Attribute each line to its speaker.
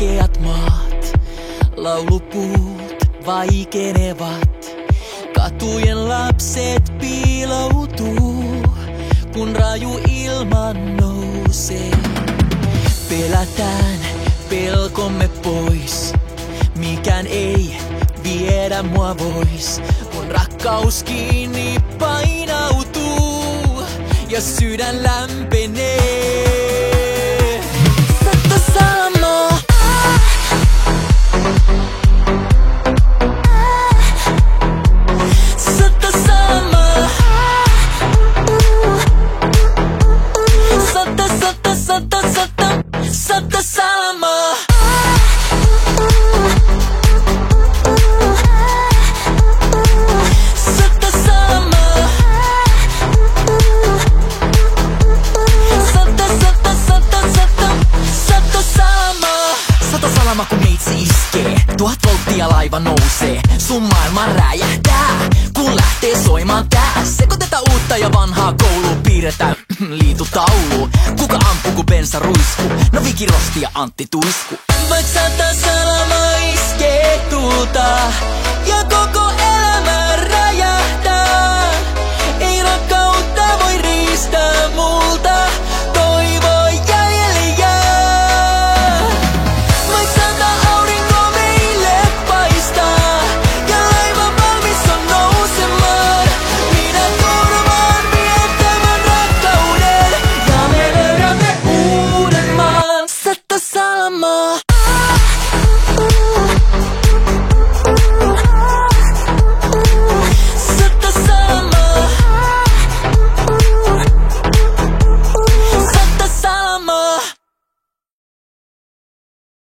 Speaker 1: makeat maat, laulupuut vaikenevat. Katujen lapset piiloutuu, kun raju ilman nousee. Pelätään pelkomme pois, mikään ei viedä mua vois, kun rakkaus kiinni painautuu ja sydän lämpenee. Sata salamaa. Sata salamaa. Sata, sata, sata, sata, sata salamaa. Kun meitsi iskee, 1000 volttia laiva nousee. Sun maailma räjähtää, kun lähtee soimaan tää. Sekoitetaan uutta ja vanhaa kouluun, piirretään liitutaulu. Kuka ampuu kun bensa ruisku? No Viki Rosti ja Antti Tuisku. Vaik 100 salamaa iskee tulta ja koko